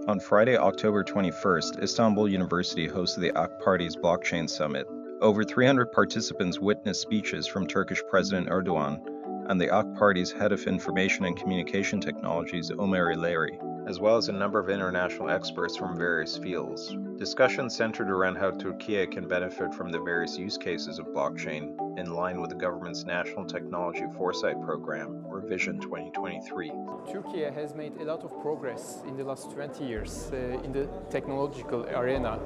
On Friday, October 21st, Istanbul University hosted the AK Party's Blockchain Summit. Over 300 participants witnessed speeches from Turkish President Erdogan and the AK Party's Head of Information and Communication Technologies, İleri, as well as a number of international experts from various fields. Discussions centered around how Turkey can benefit from the various use cases of blockchain in line with the government's National Technology Foresight Program, or Vision 2023. Turkey has made a lot of progress in the last 20 years in the technological arena.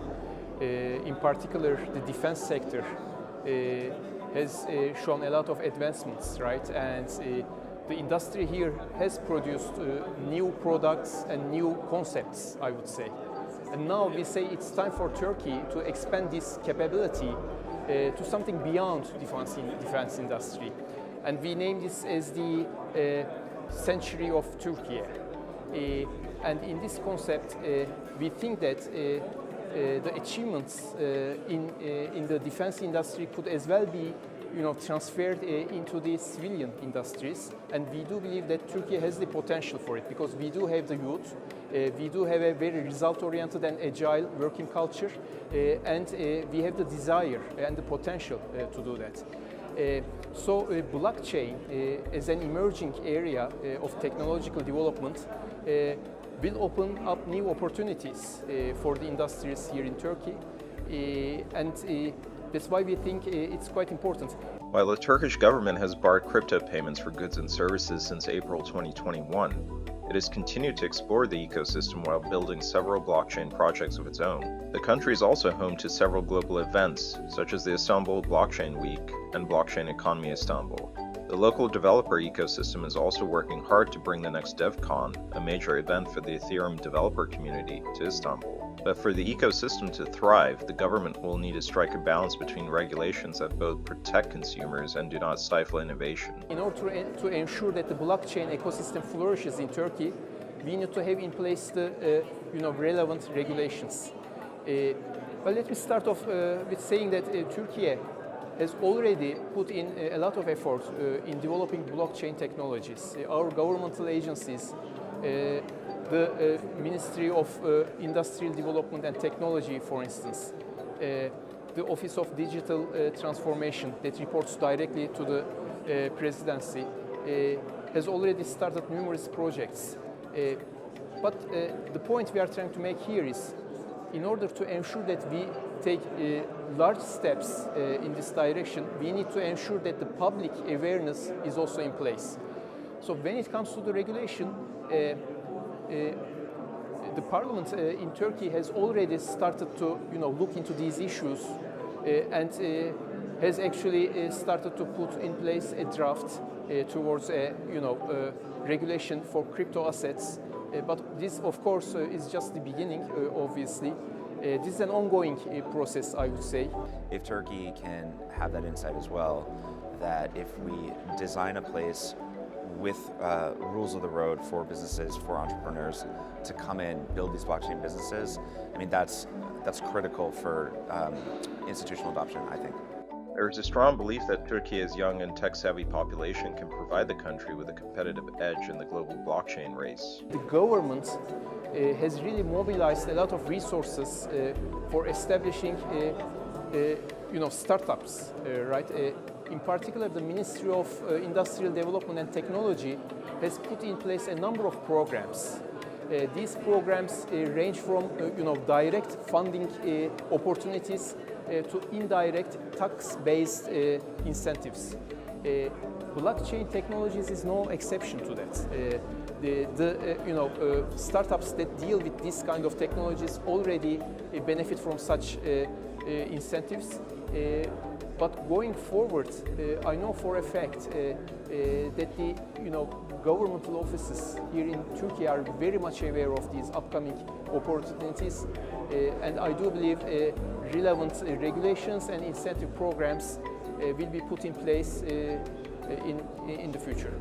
In particular, the defense sector has shown a lot of advancements, right? And the industry here has produced new products and new concepts, I would say. And now we say it's time for Turkey to expand this capability to something beyond defense industry. And we name this as the Century of Turkey. And in this concept, we think that the achievements in the defense industry could as well be transferred into the civilian industries, and we do believe that Turkey has the potential for it because we do have the youth, we do have a very result-oriented and agile working culture, and we have the desire and the potential to do that. So blockchain as an emerging area of technological development will open up new opportunities for the industries here in Turkey, and that's why we think it's quite important. While the Turkish government has barred crypto payments for goods and services since April 2021, it has continued to explore the ecosystem while building several blockchain projects of its own. The country is also home to several global events, such as the Istanbul Blockchain Week and Blockchain Economy Istanbul. The local developer ecosystem is also working hard to bring the next DevCon, a major event for the Ethereum developer community, to Istanbul. But for the ecosystem to thrive, the government will need to strike a balance between regulations that both protect consumers and do not stifle innovation. In order to ensure that the blockchain ecosystem flourishes in Turkey, we need to have in place the relevant regulations. Well, let me start off with saying that Turkey has already put in a lot of effort in developing blockchain technologies. Our governmental agencies, the Ministry of Industrial Development and Technology, for instance, the Office of Digital Transformation that reports directly to the Presidency, has already started numerous projects. But the point we are trying to make here is, in order to ensure that we take large steps in this direction, we need to ensure that the public awareness is also in place. So when it comes to the regulation, the parliament in Turkey has already started to look into these issues and has actually started to put in place a draft towards a regulation for crypto assets. But this, of course, is just the beginning, obviously. This is an ongoing process, I would say. If Turkey can have that insight as well, that if we design a place with rules of the road for businesses, for entrepreneurs to come in, build these blockchain businesses, I mean, that's critical for institutional adoption, I think. There is a strong belief that Turkey's young and tech-savvy population can provide the country with a competitive edge in the global blockchain race. The government has really mobilized a lot of resources for establishing startups, right? In particular, the Ministry of Industrial Development and Technology has put in place a number of programs. These programs range from direct funding opportunities to indirect tax-based incentives. Blockchain technologies is no exception to that. The startups that deal with this kind of technologies already benefit from such incentives. But going forward, I know for a fact that the governmental offices here in Turkey are very much aware of these upcoming opportunities, and I do believe relevant regulations and incentive programs will be put in place in the future.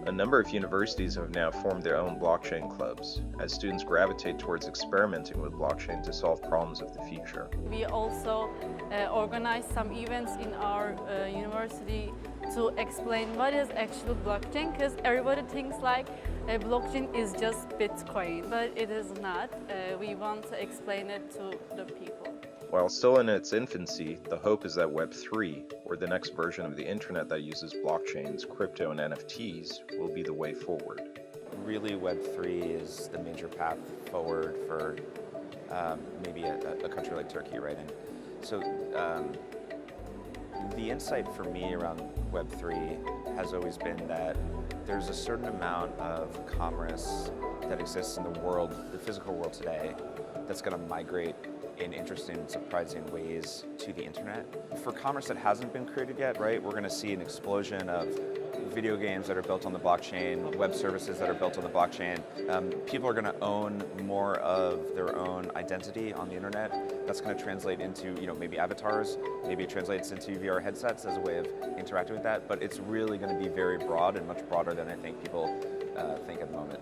A number of universities have now formed their own blockchain clubs, as students gravitate towards experimenting with blockchain to solve problems of the future. We also organize some events in our university to explain what is actually blockchain, because everybody thinks like a blockchain is just Bitcoin, but it is not. We want to explain it to the people. While still in its infancy, the hope is that Web3, or the next version of the internet that uses blockchains, crypto, and NFTs, will be the way forward. Really, Web3 is the major path forward for maybe a country like Turkey, right? And so the insight for me around Web3 has always been that there's a certain amount of commerce that exists in the world, the physical world today, that's going to migrate in interesting and surprising ways to the internet. For commerce that hasn't been created yet, right, we're going to see an explosion of video games that are built on the blockchain, web services that are built on the blockchain. People are going to own more of their own identity on the internet. That's going to translate into, maybe avatars, maybe it translates into VR headsets as a way of interacting with that, but it's really going to be very broad and much broader than I think people think at the moment.